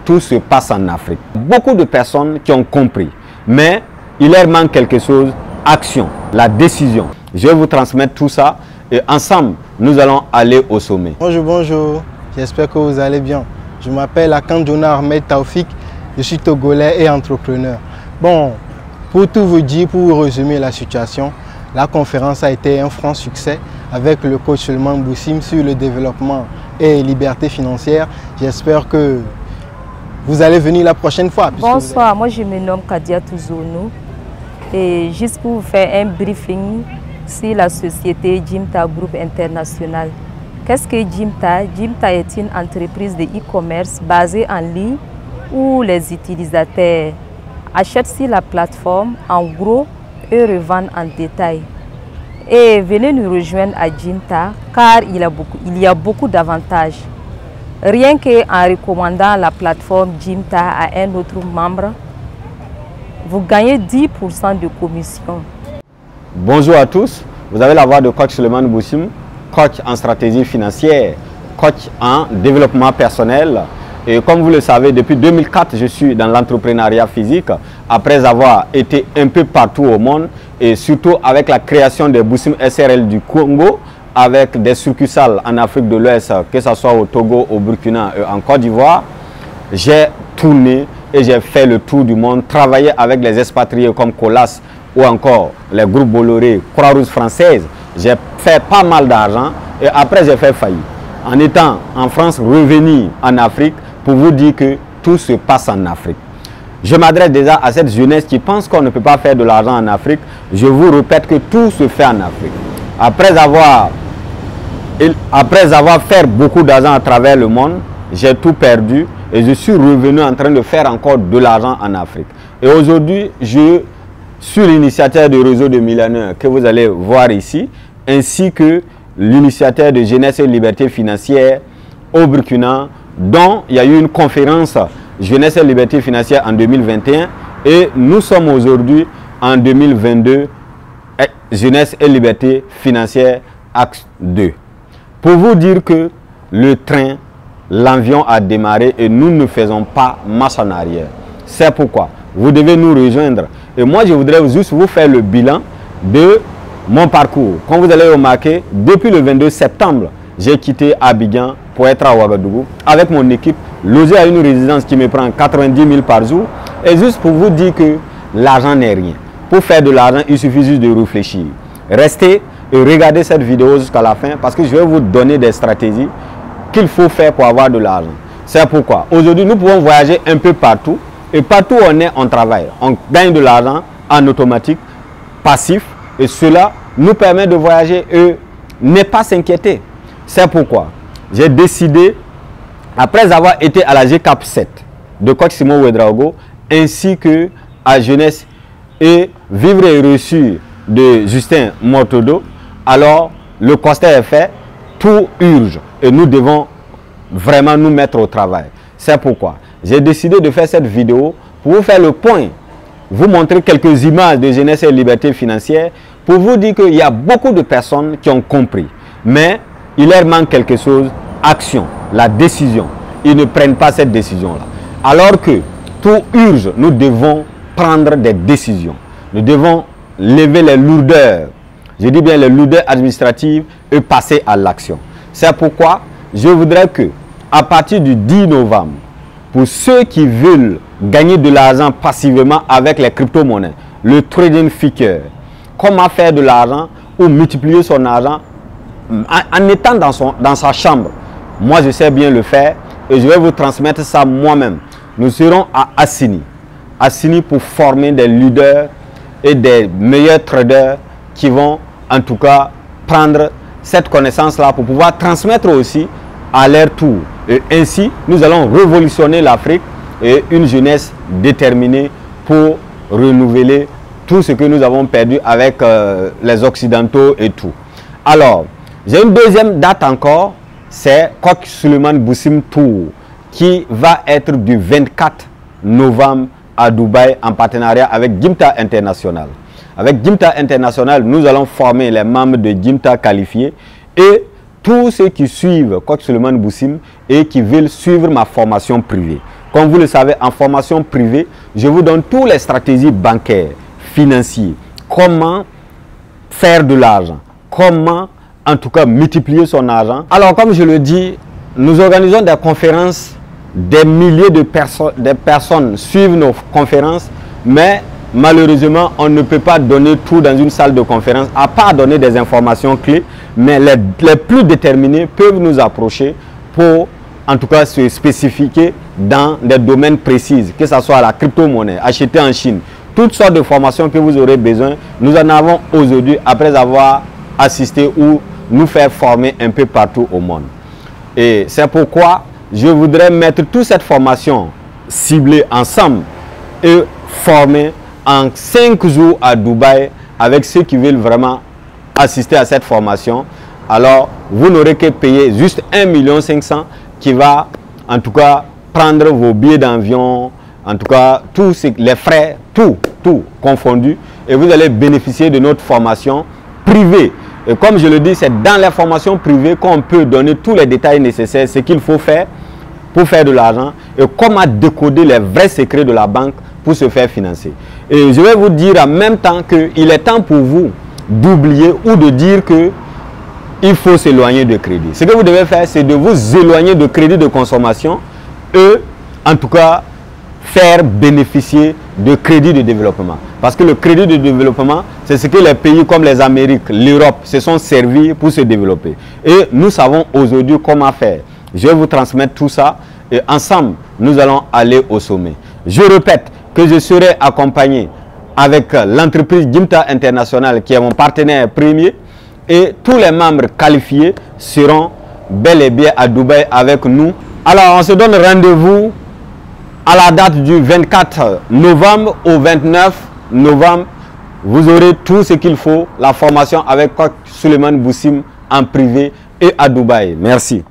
tout se passe en Afrique. Beaucoup de personnes qui ont compris, mais il leur manque quelque chose, action, la décision. Je vais vous transmettre tout ça et ensemble, nous allons aller au sommet. Bonjour, bonjour. J'espère que vous allez bien. Je m'appelle Akandjouna Ahmed Taoufik. Je suis togolais et entrepreneur. Bon, pour tout vous dire, pour vous résumer la situation, la conférence a été un franc succès avec le coach Suleiman Boussim sur le développement et liberté financière. J'espère que vous allez venir la prochaine fois. Bonsoir, moi je me nomme Kadia Touzonou et juste pour vous faire un briefing sur la société Jimta Group International. Qu'est-ce que Jimta? Jimta est une entreprise de e-commerce basée en ligne où les utilisateurs achètent sur la plateforme en gros et revendent en détail. Et venez nous rejoindre à Jimta car il y a beaucoup d'avantages. Rien qu'en recommandant la plateforme Jimta à un autre membre, vous gagnez 10% de commission. Bonjour à tous, vous avez la voix de coach Suleiman Boussim, coach en stratégie financière, coach en développement personnel. Et comme vous le savez, depuis 2004, je suis dans l'entrepreneuriat physique, après avoir été un peu partout au monde, et surtout avec la création des Boussim SRL du Congo, avec des succursales en Afrique de l'Ouest, que ce soit au Togo, au Burkina et en Côte d'Ivoire. J'ai tourné et j'ai fait le tour du monde, travaillé avec les expatriés comme Colas ou encore les groupes Bolloré, Croix-Rouge française. J'ai fait pas mal d'argent et après j'ai fait faillite. En étant en France, revenu en Afrique pour vous dire que tout se passe en Afrique. Je m'adresse déjà à cette jeunesse qui pense qu'on ne peut pas faire de l'argent en Afrique. Je vous répète que tout se fait en Afrique. Après avoir fait beaucoup d'argent à travers le monde, j'ai tout perdu et je suis revenu en train de faire encore de l'argent en Afrique. Et aujourd'hui, je suis l'initiateur du réseau de millionnaires que vous allez voir ici, ainsi que l'initiateur de jeunesse et liberté financière au Burkina, dont il y a eu une conférence jeunesse et liberté financière en 2021 et nous sommes aujourd'hui en 2022 jeunesse et liberté financière axe 2. Pour vous dire que le train, l'avion a démarré et nous ne faisons pas marche en arrière. C'est pourquoi vous devez nous rejoindre. Et moi, je voudrais juste vous faire le bilan de mon parcours. Comme vous allez remarquer, depuis le 22 septembre, j'ai quitté Abidjan pour être à Ouagadougou avec mon équipe, logé à une résidence qui me prend 90 000 par jour. Et juste pour vous dire que l'argent n'est rien. Pour faire de l'argent, il suffit juste de réfléchir. Restez et regardez cette vidéo jusqu'à la fin parce que je vais vous donner des stratégies qu'il faut faire pour avoir de l'argent. C'est pourquoi aujourd'hui nous pouvons voyager un peu partout et partout où on est, on travaille. On gagne de l'argent en automatique, passif et cela nous permet de voyager et ne pas s'inquiéter. C'est pourquoi j'ai décidé, après avoir été à la GCAP 7 de coach Simon Ouedraogo ainsi que à Jeunesse et Vivre et Reçu de Justin Mortodo, alors le constat est fait, tout urge et nous devons vraiment nous mettre au travail. C'est pourquoi j'ai décidé de faire cette vidéo pour vous faire le point, vous montrer quelques images de jeunesse et liberté financière pour vous dire qu'il y a beaucoup de personnes qui ont compris, mais il leur manque quelque chose, action, la décision. Ils ne prennent pas cette décision-là. Alors que tout urge, nous devons prendre des décisions. Nous devons lever les lourdeurs, je dis bien les lourdeurs administratives et passer à l'action. C'est pourquoi je voudrais que, à partir du 10 novembre, pour ceux qui veulent gagner de l'argent passivement avec les crypto-monnaies, le trading figure, comment faire de l'argent ou multiplier son argent en étant dans sa chambre. Moi, je sais bien le faire et je vais vous transmettre ça moi-même. Nous serons à Assini. Assini pour former des leaders et des meilleurs traders qui vont en tout cas prendre cette connaissance-là pour pouvoir transmettre aussi à leur tour. Et ainsi, nous allons révolutionner l'Afrique et une jeunesse déterminée pour renouveler tout ce que nous avons perdu avec les Occidentaux et tout. Alors, j'ai une deuxième date encore, c'est coach Suleiman Boussim Tour, qui va être du 24 novembre à Dubaï en partenariat avec Jimta International. Avec Jimta International, nous allons former les membres de Jimta qualifiés et tous ceux qui suivent coach Suleiman Boussim et qui veulent suivre ma formation privée. comme vous le savez, en formation privée, je vous donne toutes les stratégies bancaires, financières, comment faire de l'argent, comment en tout cas multiplier son argent. Alors comme je le dis, nous organisons des conférences, des milliers de personnes suivent nos conférences, mais malheureusement on ne peut pas donner tout dans une salle de conférence, à part donner des informations clés, mais les plus déterminés peuvent nous approcher pour en tout cas se spécifier dans des domaines précis, que ce soit la crypto-monnaie, acheter en Chine, toutes sortes de formations que vous aurez besoin, nous en avons aujourd'hui après avoir assisté ou nous faire former un peu partout au monde. Et c'est pourquoi je voudrais mettre toute cette formation ciblée ensemble et former en 5 jours à Dubaï avec ceux qui veulent vraiment assister à cette formation. Alors, vous n'aurez que payer juste 1 500 000 qui va en tout cas prendre vos billets d'avion, en tout cas tous les frais, tout confondu, et vous allez bénéficier de notre formation privée. Et comme je le dis, c'est dans la formation privée qu'on peut donner tous les détails nécessaires, ce qu'il faut faire pour faire de l'argent et comment décoder les vrais secrets de la banque pour se faire financer. Et je vais vous dire en même temps qu'il est temps pour vous d'oublier ou de dire que il faut s'éloigner de crédit. Ce que vous devez faire, c'est de vous éloigner de crédit de consommation et en tout cas faire bénéficier de crédit de développement. Parce que le crédit de développement, c'est ce que les pays comme les Amériques, l'Europe se sont servis pour se développer. Et nous savons aujourd'hui comment faire. Je vais vous transmettre tout ça et ensemble, nous allons aller au sommet. Je répète que je serai accompagné avec l'entreprise Jimta International qui est mon partenaire premier et tous les membres qualifiés seront bel et bien à Dubaï avec nous. Alors, on se donne rendez-vous à la date du 24 novembre au 29 novembre. Vous aurez tout ce qu'il faut, la formation avec Suleiman Boussim en privé et à Dubaï. Merci.